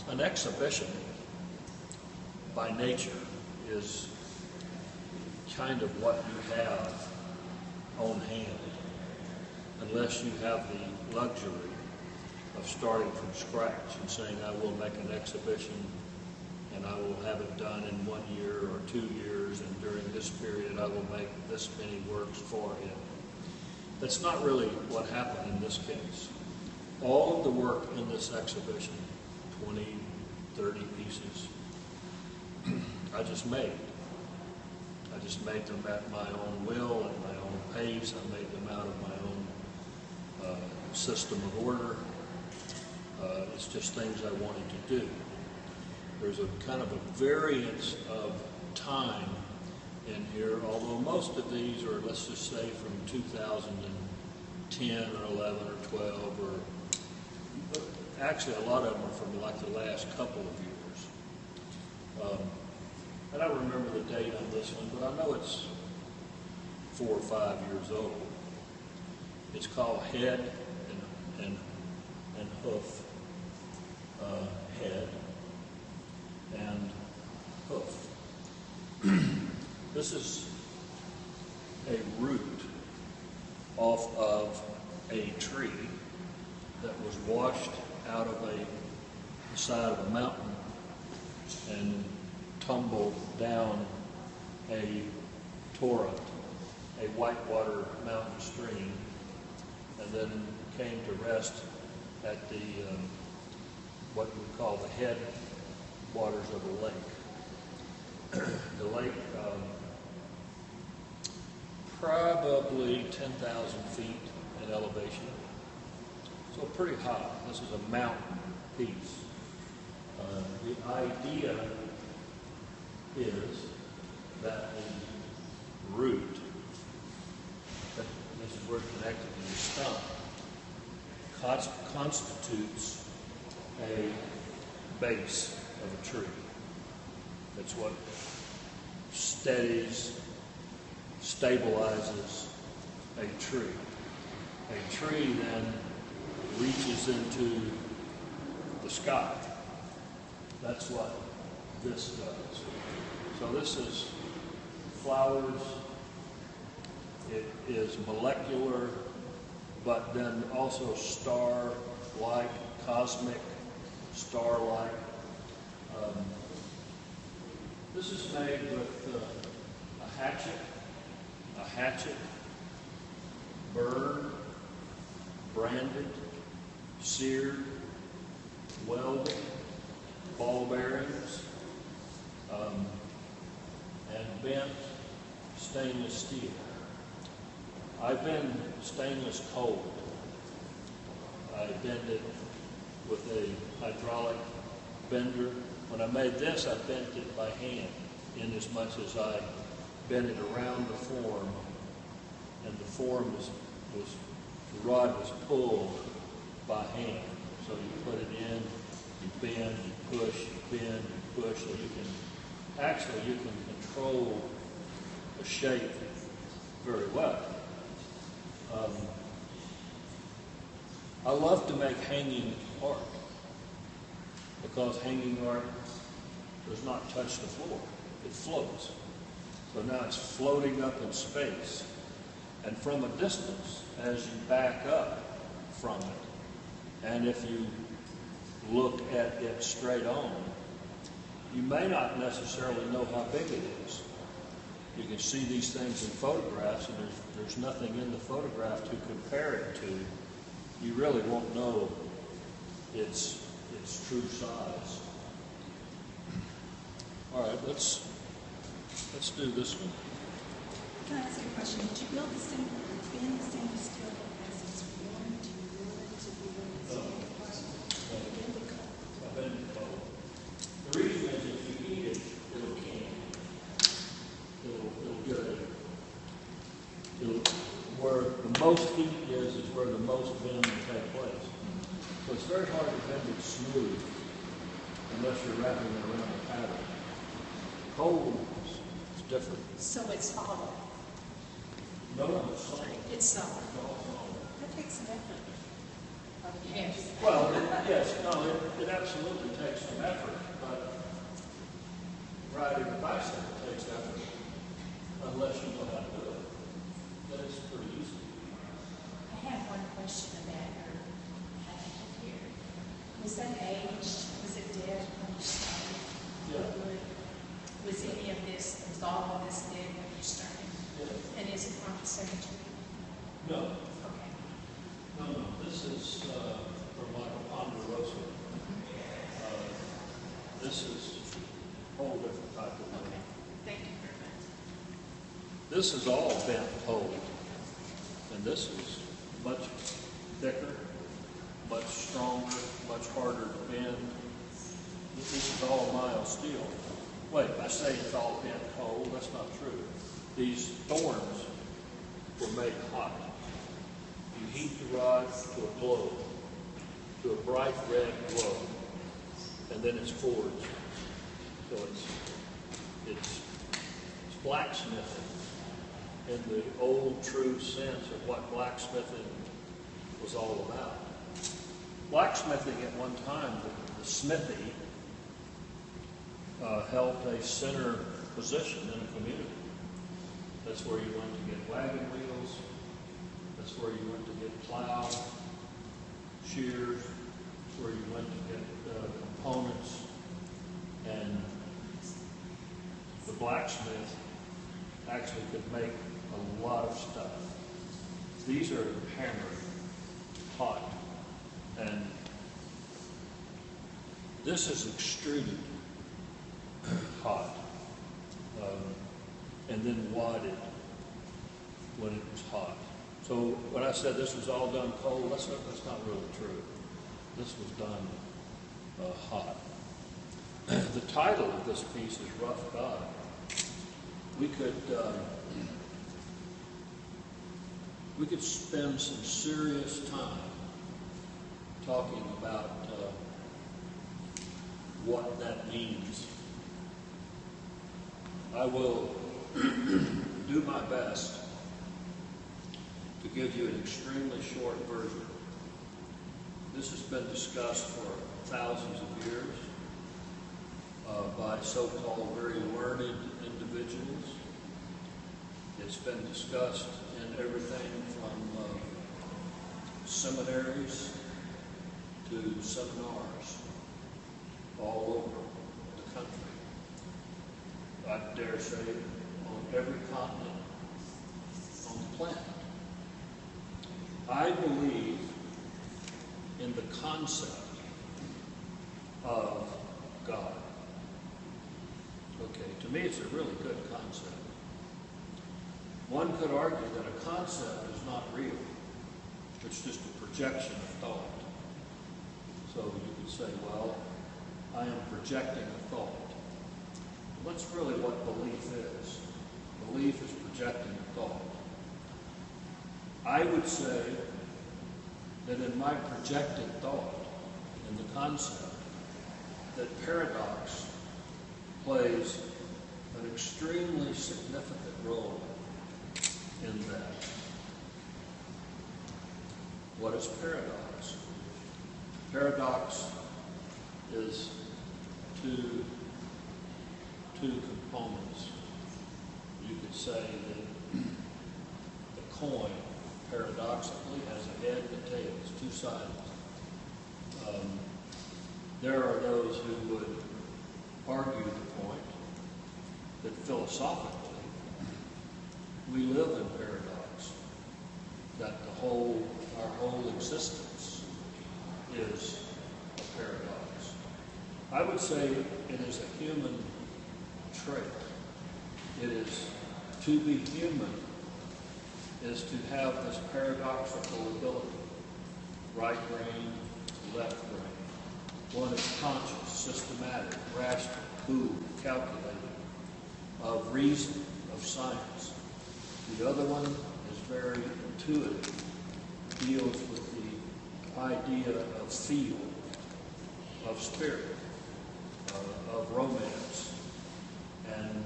An exhibition, by nature, is kind of what you have on hand, unless you have the luxury of starting from scratch and saying, I will make an exhibition and I will have it done in 1 year or 2 years, and during this period I will make this many works for it. That's not really what happened in this case. All of the work in this exhibition, 20, 30 pieces, I just made. I just made them at my own will, at my own pace. I made them out of my own system of order. It's just things I wanted to do. There's a kind of a variance of time in here, although most of these are, let's just say, from 2010 or 11 or 12, or actually a lot of them are from like the last couple of years. I don't remember the date on this one, but I know it's 4 or 5 years old. It's called Head and Hoof. Head and hoof. This is a root off of a tree that was washed out of the side of a mountain and tumbled down a torrent, a whitewater mountain stream, and then came to rest at the what we call the head waters of the lake. The lake, probably 10,000 feet in elevation, so pretty high. This is a mountain piece. The idea is that the root, this is where it's connected to the stump, constitutes a base of a tree. That's what stabilizes a tree. A tree then reaches into the sky. That's what this does. So this is flowers. It is molecular, but then also star-like, cosmic, star-like. This is made with a hatchet, burned, branded, seared, welded, ball bearings, and bent stainless steel. I bend stainless cold. I bend it with a hydraulic bender. When I made this, I bent it by hand, in as much as I bent it around the form, and the form the rod was pulled by hand. So you put it in, you bend, you push, you bend, you push, so you can control the shape very well. I love to make hanging art, because hanging art does not touch the floor. It floats. So now it's floating up in space. And from a distance, as you back up from it, and if you look at it straight on, you may not necessarily know how big it is. You can see these things in photographs, and there's nothing in the photograph to compare it to. You really won't know its true size. All right, let's do this one. Can I ask you a question? Did you build the same steel as it's worn? Do you want it to be worn the same I've been told. The reason is if you eat it, it'll can. It'll get where the most heat is where the most bend will take place. So it's very hard to bend it smooth unless you're wrapping it around a pattern. Cold is different. So it's hollow. No, it's solid. It's solid. It's all solid. That takes some effort. Yes. Well, yes, no, it absolutely takes some effort, but riding a bicycle takes effort unless you know how to do it. But it's pretty easy. I have one question about your here. Was that aged? Was it dead when you started? Yeah. Was any of this, was all of this dead when you started? Yeah. And is it from the cemetery? No, Okay. no, this is from like a ponderosa. This is a whole different type of wood. Okay. Thank you very much. This is all bent pole, and this is much thicker, much stronger, much harder to bend. This is all mild steel. Wait, I say it's all bent pole. That's not true. These thorns were made hot. You heat the rod to a glow, to a bright red glow, and then it's forged. So it's blacksmithing in the old true sense of what blacksmithing was all about. Blacksmithing at one time, the smithy held a center position in a community. That's where you went to get wagon wheels. That's where you went to get plow, shears. That's where you went to get components. And the blacksmith actually could make a lot of stuff. These are hammered, hot, and this is extruded hot, and then wadded when it was hot. So when I said this was all done cold, that's not really true. This was done hot. The title of this piece is Rough God. We could spend some serious time talking about what that means. I will do my best to give you an extremely short version. This has been discussed for thousands of years by so-called very learned individuals. It's been discussed in everything from seminaries to seminars all over the country. I dare say on every continent on the planet. I believe in the concept of God. Okay, to me it's a really good concept. One could argue that a concept is not real. It's just a projection of thought. So you could say, well, I am projecting a thought. That's really what belief is. Belief is projecting a thought. I would say that in my projected thought, in the concept, that paradox plays an extremely significant role in that. What is paradox? Paradox is two components. You could say that the coin, paradoxically, has a head and a tail. It's two sides. There are those who would argue the point that philosophically we live in paradox, that our whole existence is a paradox. I would say it is a human trait. It is to be human is to have this paradoxical ability. Right brain, left brain. One is conscious, systematic, rational, cool, calculated, of reason, of science. The other one is very intuitive, deals with the idea of feel, of spirit, of romance, and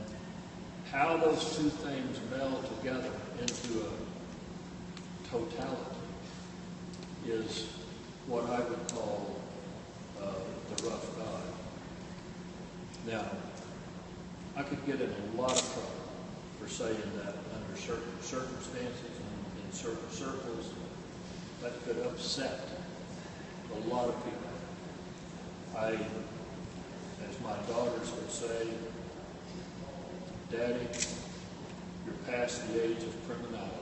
how those two things meld together into a totality is what I would call the rough guy. Now, I could get in a lot of trouble for saying that under certain circumstances and in certain circles, that could upset a lot of people. As my daughters would say, Daddy, you're past the age of criminality.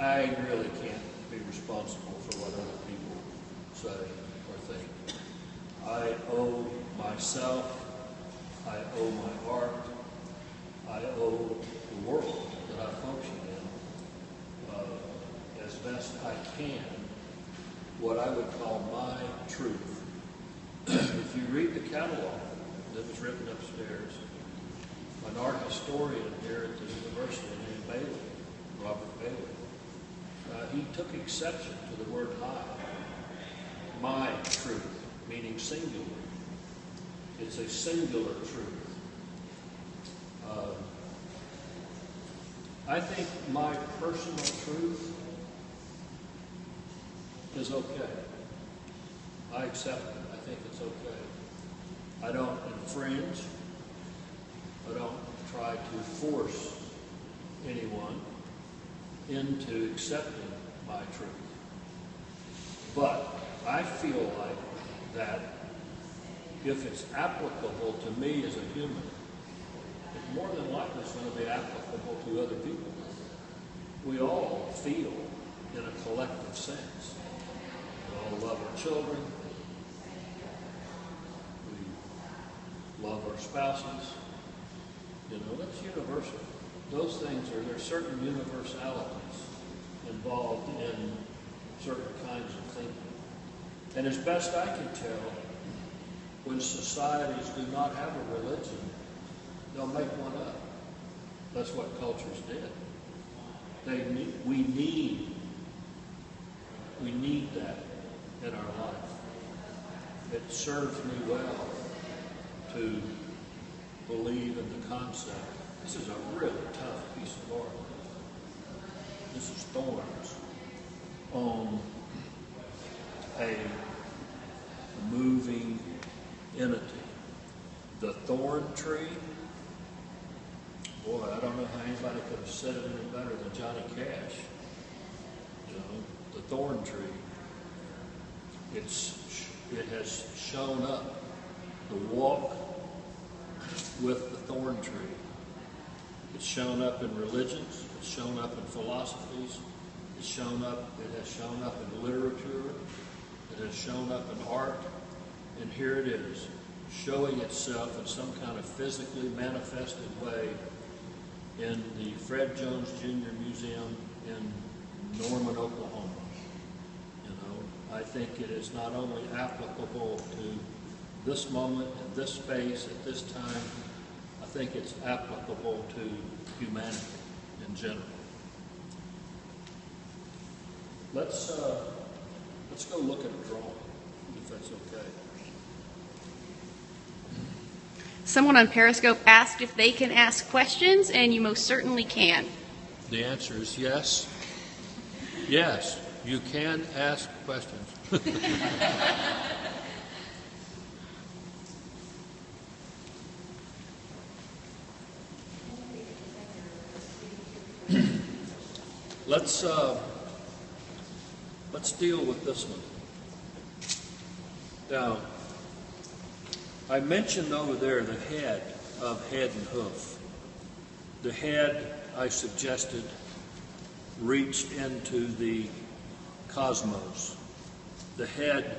I really can't be responsible for what other people say or think. I owe myself, I owe my art, I owe the world that I function in as best I can what I would call my truth. If you read the catalog that was written upstairs, an art historian here at the university named Bailey, Robert Bailey, he took exception to the word I. My truth, meaning singular. It's a singular truth. I think my personal truth is okay. I accept it. I think it's okay. I don't infringe. I don't try to force anyone into accepting my truth. But I feel like that if it's applicable to me as a human, it more than likely is going to be applicable to other people. We all feel in a collective sense. We all love our children. We love our spouses. You know, that's universal. Those things there's certain universalities involved in certain kinds of thinking. And as best I can tell, when societies do not have a religion, they'll make one up. That's what cultures did. We need that in our life. It serves me well to believe in the concept. This is a really tough piece of art. This is thorns on a moving entity. The thorn tree, boy, I don't know how anybody could have said it any better than Johnny Cash. You know, the thorn tree. It has shown up. The walk with the thorn tree. It's shown up in religions. It's shown up in philosophies. It has shown up in literature. It has shown up in art. And here it is, showing itself in some kind of physically manifested way in the Fred Jones Jr. Museum in Norman, Oklahoma. You know, I think it is not only applicable to this moment, in this space, at this time, I think it's applicable to humanity in general. Let's go look at a drawing, if that's okay. Someone on Periscope asked if they can ask questions, and you most certainly can. The answer is yes. Yes, you can ask questions. Let's deal with this one. Now, I mentioned over there the head of head and hoof. The head, I suggested, reached into the cosmos. The head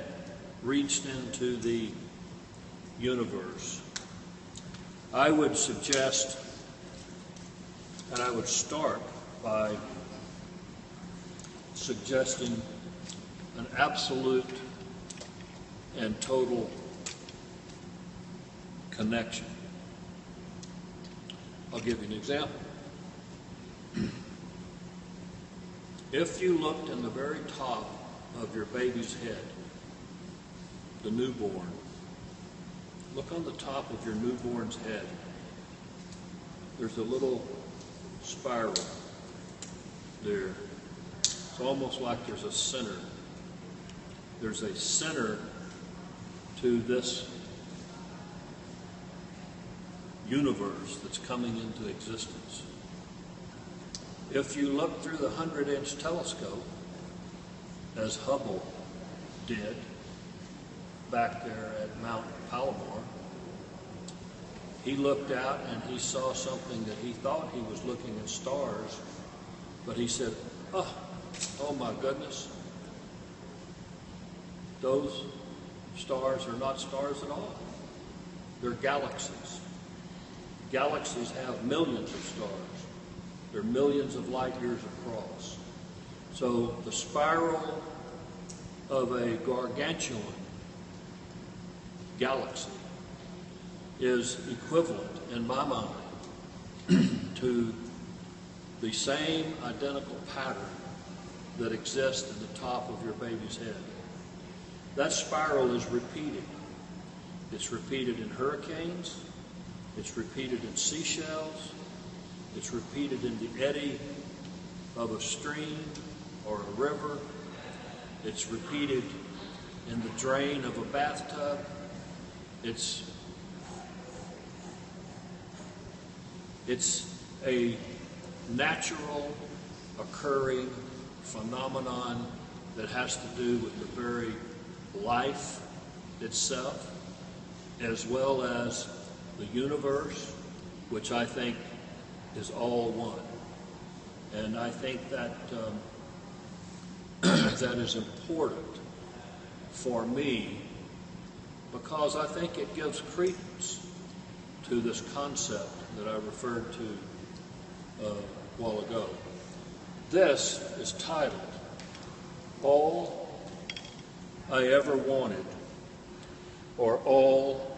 reached into the universe. I would suggest, and I would start by suggesting an absolute and total connection. I'll give you an example. If you looked in the very top of your baby's head, the newborn, look on the top of your newborn's head. There's a little spiral there. It's It's almost like there's a center. There's a center to this universe that's coming into existence. If you look through the 100-inch telescope, as Hubble did back there at Mount Palomar, he looked out and he saw something that he thought he was looking at stars, but he said, oh my goodness, those stars are not stars at all. They're galaxies. Galaxies have millions of stars. They're millions of light years across. So the spiral of a gargantuan galaxy is equivalent, in my mind, to the same identical pattern that exists in the top of your baby's head. That spiral is repeated. It's repeated in hurricanes. It's repeated in seashells. It's repeated in the eddy of a stream or a river. It's repeated in the drain of a bathtub. It's a natural occurring phenomenon that has to do with the very life itself, as well as the universe, which I think is all one. And I think that that is important for me, because I think it gives credence to this concept that I referred to a while ago. This is titled, All I Ever Wanted, or All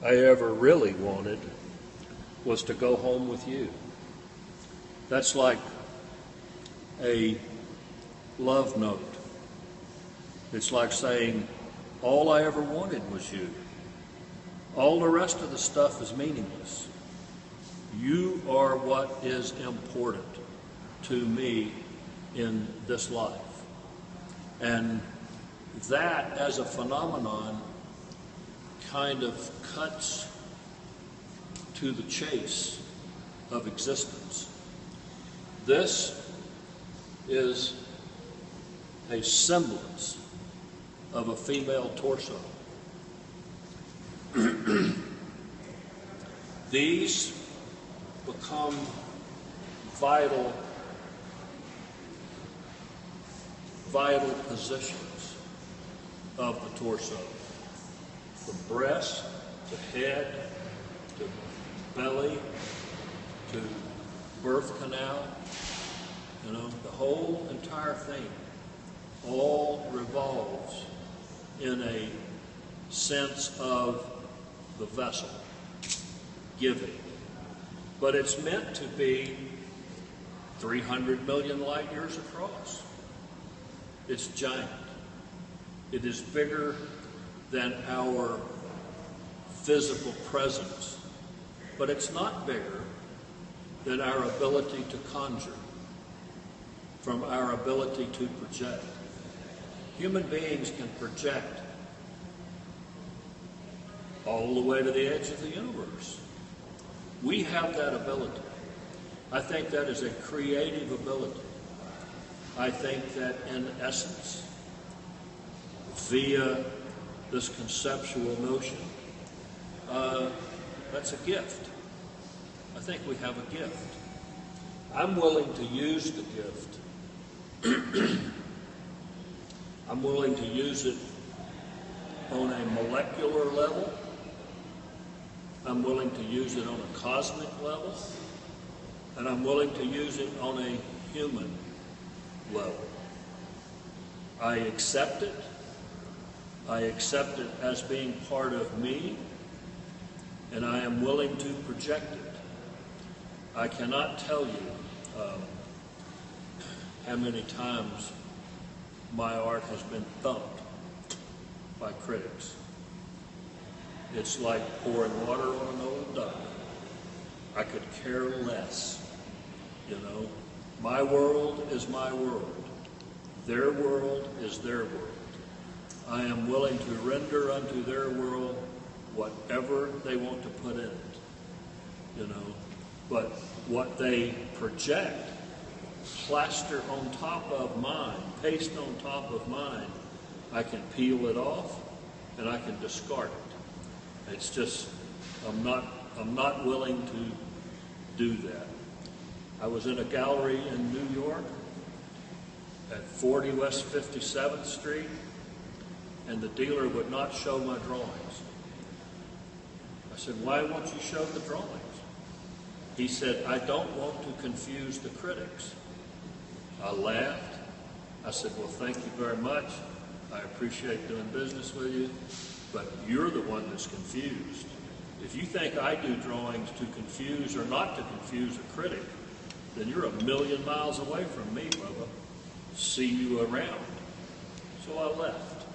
I Ever Really Wanted Was to Go Home with You. That's like a love note. It's like saying, all I ever wanted was you. All the rest of the stuff is meaningless. You are what is important to me in this life. And that, as a phenomenon, kind of cuts to the chase of existence. This is a semblance of a female torso. These become vital positions of the torso. From breast to head to belly to birth canal, the whole entire thing all revolves in a sense of the vessel, giving. But it's meant to be 300 million light years across. It's giant. It is bigger than our physical presence, but it's not bigger than our ability to conjure, from our ability to project. Human beings can project all the way to the edge of the universe. We have that ability. I think that is a creative ability. I think that in essence, via this conceptual notion, that's a gift. I think we have a gift. I'm willing to use the gift. I'm willing to use it on a molecular level. I'm willing to use it on a cosmic level. And I'm willing to use it on a human level. I accept it. I accept it as being part of me, and I am willing to project it. I cannot tell you how many times my art has been thumped by critics. It's like pouring water on an old duck. I could care less, My world is my world. Their world is their world. I am willing to render unto their world whatever they want to put in it, you know. But what they project, plaster on top of mine, paste on top of mine, I can peel it off and I can discard it. It's just, I'm not willing to do that. I was in a gallery in New York at 40 West 57th Street, and the dealer would not show my drawings. I said, why won't you show the drawings? He said, I don't want to confuse the critics. I laughed. I said, well, thank you very much. I appreciate doing business with you, but you're the one that's confused. If you think I do drawings to confuse or not to confuse a critic, then you're a million miles away from me, Bubba. See you around. So I left.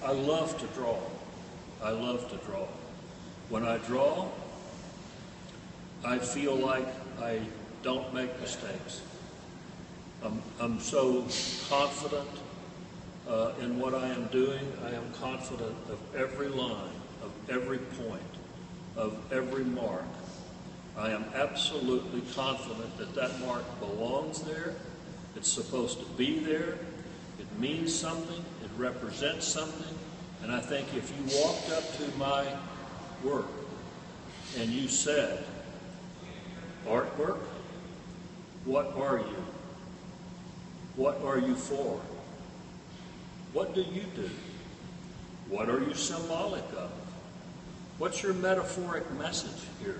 I love to draw. I love to draw. When I draw, I feel like I don't make mistakes. I'm so confident in what I am doing. I am confident of every line, of every point, of every mark. I am absolutely confident that that mark belongs there. It's supposed to be there. It means something. It represents something. And I think if you walked up to my work and you said, artwork, what are you? What are you for? What do you do? What are you symbolic of? What's your metaphoric message here?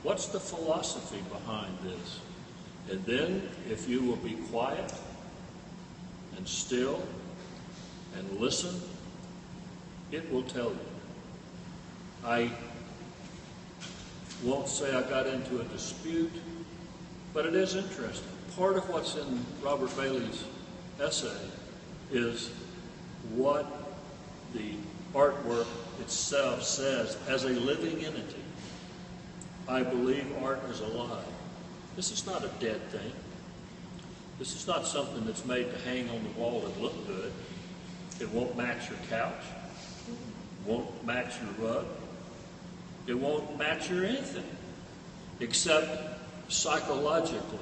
What's the philosophy behind this? And then, if you will be quiet and still and listen, it will tell you. I won't say I got into a dispute, but it is interesting. Part of what's in Robert Bailey's essay is what the artwork itself says as a living entity. I believe art is alive. This is not a dead thing. This is not something that's made to hang on the wall and look good. It won't match your couch. It won't match your rug. It won't match your anything, except psychologically.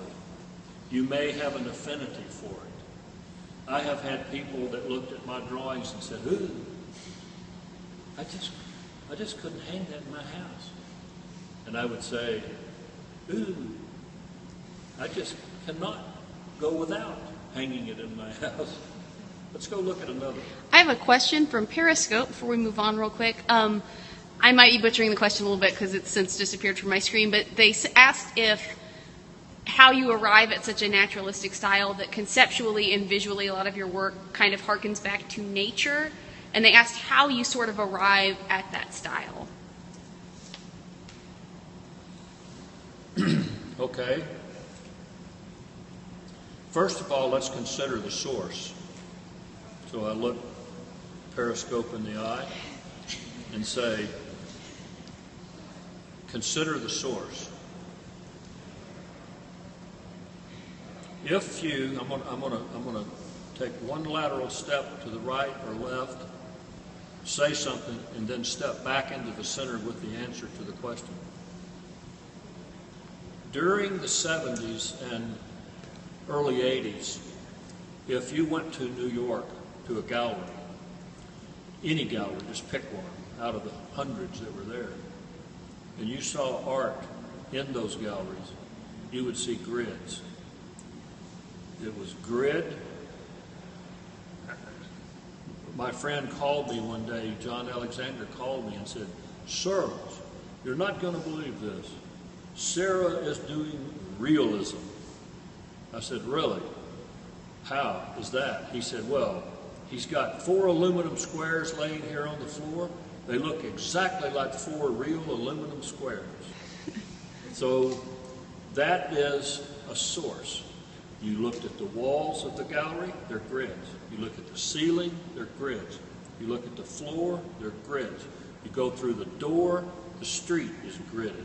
You may have an affinity for it. I have had people that looked at my drawings and said, ooh, I just couldn't hang that in my house. And I would say, ooh, I just cannot go without hanging it in my house. Let's go look at another. I have a question from Periscope before we move on real quick. I might be butchering the question a little bit because it's since disappeared from my screen, but they asked how you arrive at such a naturalistic style that conceptually and visually a lot of your work kind of harkens back to nature, and they asked how you sort of arrive at that style. Okay. First of all, let's consider the source. So I look Periscope in the eye and say, consider the source. If you, I'm gonna take one lateral step to the right or left, say something, and then step back into the center with the answer to the question. During the 70s and early 80s, if you went to New York to a gallery, any gallery, just pick one out of the hundreds that were there, and you saw art in those galleries, you would see grids. It was grid. My friend called me one day, John Alexander called me and said, Surls, you're not going to believe this. Sarah is doing realism. I said, really? How is that? He said, well, he's got 4 aluminum squares laying here on the floor. They look exactly like 4 real aluminum squares. So that is a source. You looked at the walls of the gallery, they're grids. You look at the ceiling, they're grids. You look at the floor, they're grids. You go through the door, the street is gridded.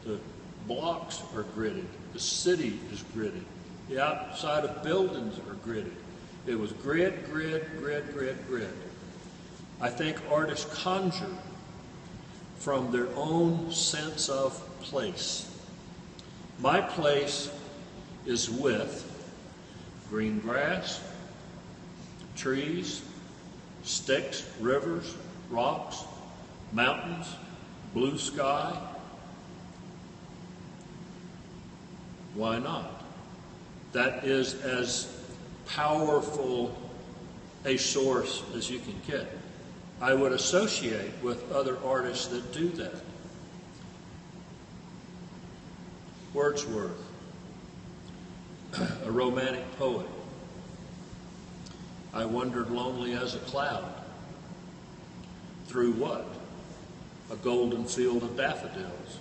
The blocks are gridded. The city is gridded. The outside of buildings are gridded. It was grid, grid, grid, grid, grid. I think artists conjure from their own sense of place. My place is with green grass, trees, sticks, rivers, rocks, mountains, blue sky. Why not? That is as powerful a source as you can get. I would associate with other artists that do that. Wordsworth, a romantic poet. I wandered lonely as a cloud. Through what? A golden field of daffodils.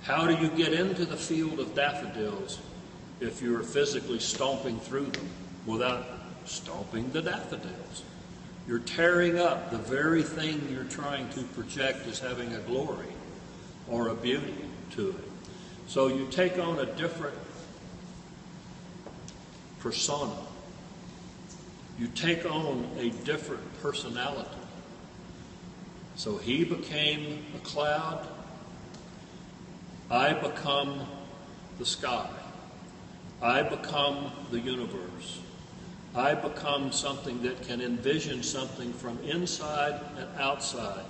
How do you get into the field of daffodils if you're physically stomping through them without stomping the daffodils? You're tearing up the very thing you're trying to project as having a glory or a beauty to it. So you take on a different persona. You take on a different personality. So he became a cloud. I become the sky. I become the universe. I become something that can envision something from inside and outside.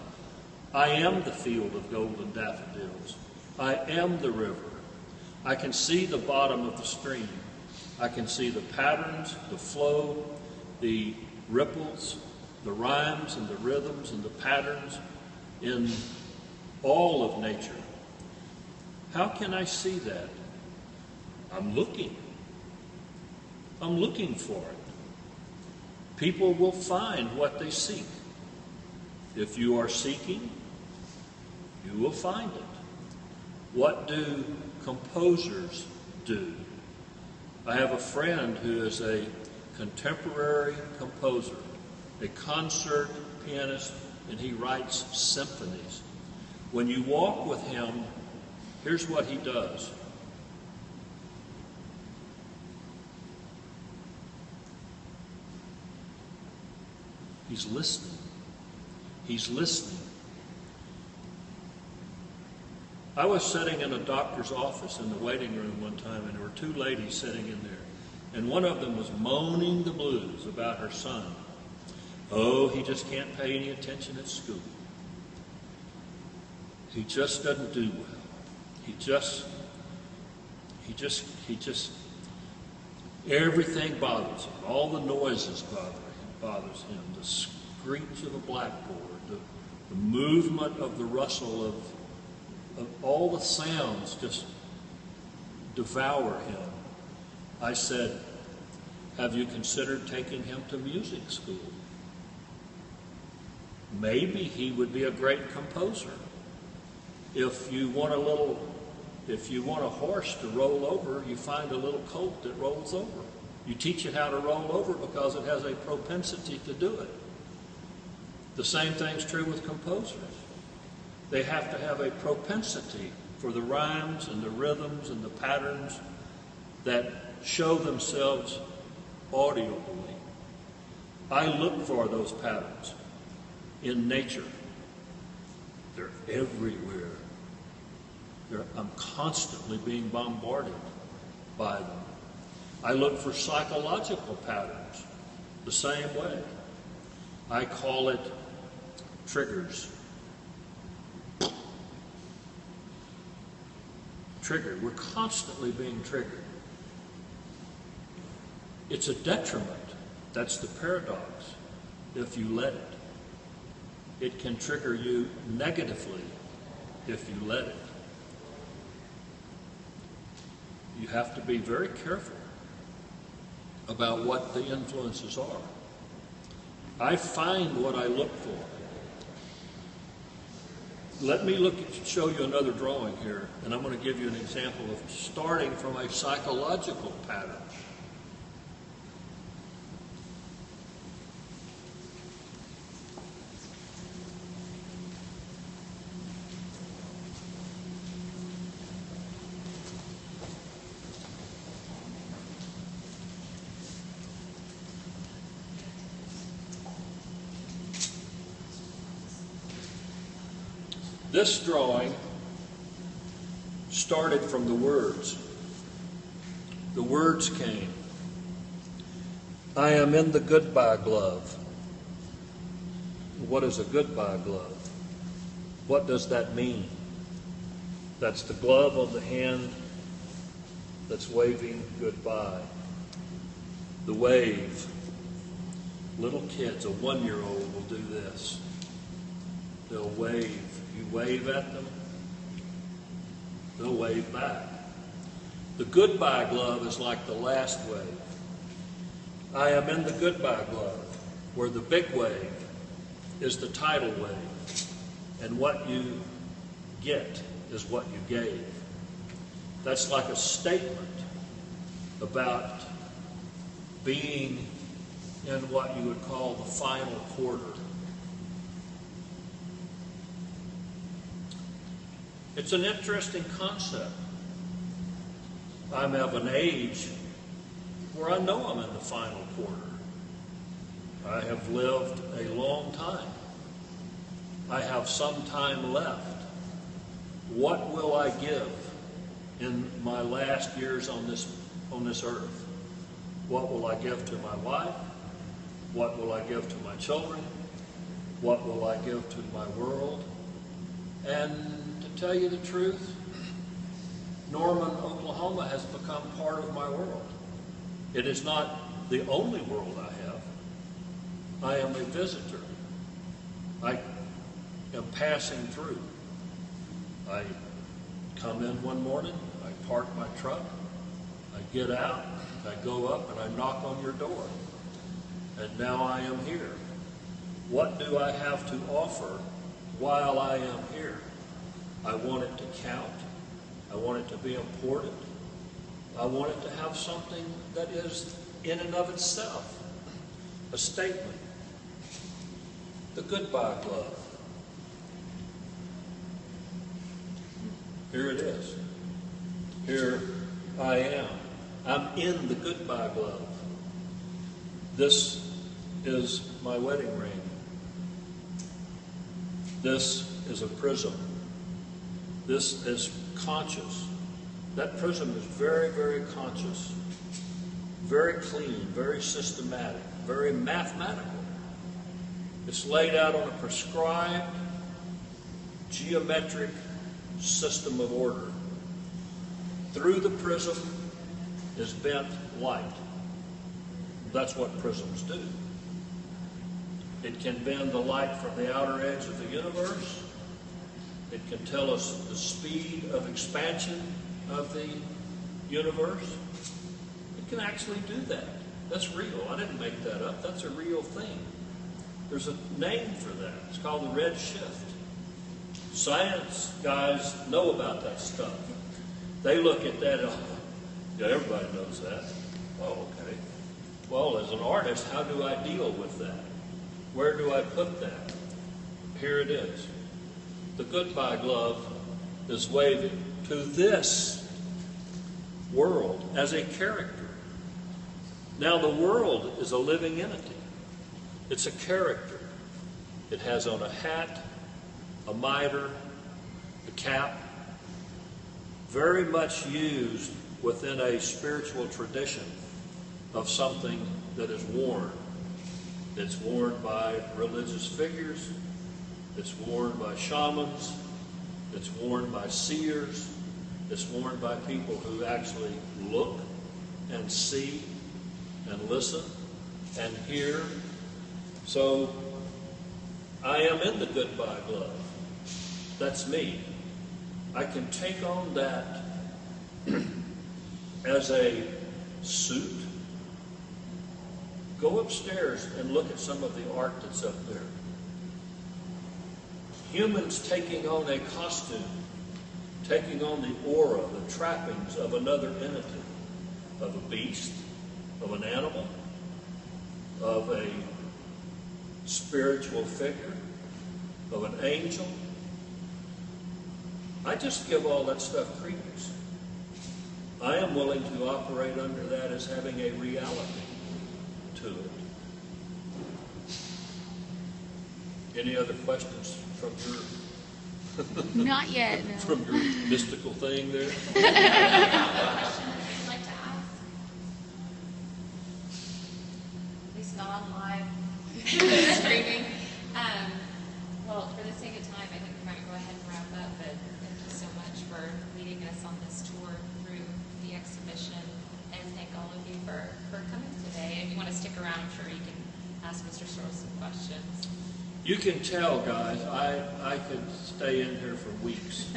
I am the field of golden daffodils. I am the river. I can see the bottom of the stream. I can see the patterns, the flow, the ripples, the rhymes and the rhythms and the patterns in all of nature. How can I see that? I'm looking. I'm looking for it. People will find what they seek. If you are seeking, you will find it. What do composers do? I have a friend who is a contemporary composer, a concert pianist, and he writes symphonies. When you walk with him, here's what he does. He's listening. He's listening. I was sitting in a doctor's office in the waiting room one time, and there were two ladies sitting in there. And one of them was moaning the blues about her son. Oh, he just can't pay any attention at school. He just doesn't do well. He just, everything bothers him. All the noises bothers him. The screech of the blackboard, the movement of the rustle of all the sounds just devour him. I said, have you considered taking him to music school? Maybe he would be a great composer. If you want a horse to roll over, you find a little colt that rolls over. You teach it how to roll over because it has a propensity to do it. The same thing's true with composers. They have to have a propensity for the rhymes and the rhythms and the patterns that show themselves audibly. I look for those patterns in nature. They're everywhere. I'm constantly being bombarded by them. I look for psychological patterns the same way. I call it triggers. Triggered. We're constantly being triggered. It's a detriment. That's the paradox. If you let it, it can trigger you negatively if you let it. You have to be very careful about what the influences are. I find what I look for. Let me show you another drawing here, and I'm going to give you an example of starting from a psychological pattern. This drawing started from the words. The words came. I am in the goodbye glove. What is a goodbye glove? What does that mean? That's the glove on the hand that's waving goodbye. The wave. Little kids, a 1-year-old will do this. They'll wave. You wave at them, they'll wave back. The goodbye glove is like the last wave. I am in the goodbye glove, where the big wave is the tidal wave. And what you get is what you gave. That's like a statement about being in what you would call the final quarter. It's an interesting concept. I'm of an age where I know I'm in the final quarter. I have lived a long time. I have some time left. What will I give in my last years on this earth? What will I give to my wife? What will I give to my children? What will I give to my world? And to tell you the truth, Norman, Oklahoma has become part of my world. It is not the only world I have. I am a visitor. I am passing through. I come in one morning, I park my truck, I get out, I go up and I knock on your door. And now I am here. What do I have to offer while I am here? I want it to count. I want it to be important. I want it to have something that is in and of itself a statement. The goodbye glove. Here it is. Here I am. I'm in the goodbye glove. This is my wedding ring. This is a prism. This is conscious. That prism is very, very conscious, very clean, very systematic, very mathematical. It's laid out on a prescribed geometric system of order. Through the prism is bent light. That's what prisms do. It can bend the light from the outer edge of the universe. It can tell us the speed of expansion of the universe. It can actually do that. That's real. I didn't make that up. That's a real thing. There's a name for that. It's called the red shift. Science guys know about that stuff. They look at that, yeah, everybody knows that. Oh, okay. Well, as an artist, how do I deal with that? Where do I put that? Here it is. The goodbye glove is waving to this world as a character. Now, the world is a living entity. It's a character. It has on a hat, a mitre, a cap, very much used within a spiritual tradition of something that is worn. It's worn by religious figures. It's worn by shamans. It's worn by seers. It's worn by people who actually look and see and listen and hear. So I am in the goodbye glove. That's me. I can take on that as a suit. Go upstairs and look at some of the art that's up there. Humans taking on a costume, taking on the aura, the trappings of another entity, of a beast, of an animal, of a spiritual figure, of an angel. I just give all that stuff credence. I am willing to operate under that as having a reality to it. Any other questions from your Not yet, no. From your mystical thing there? Question that you'd like to ask? At least not on live streaming. Well, for the sake of time, I think we might go ahead and wrap up, but thank you so much for leading us on this tour through the exhibition, and thank all of you for coming today. If you want to stick around, I'm sure you can ask Mr. Surls some questions. You can tell, guys, I could stay in here for weeks.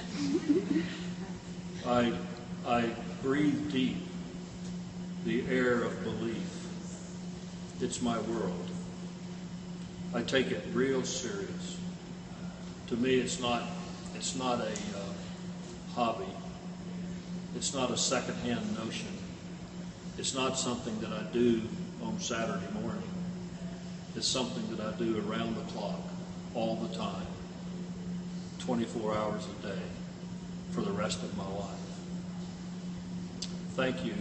I breathe deep the air of belief. It's my world. I take it real serious. To me, it's not a hobby. It's not a secondhand notion. It's not something that I do on Saturday morning. It's something that I do around the clock, all the time, 24 hours a day, for the rest of my life. Thank you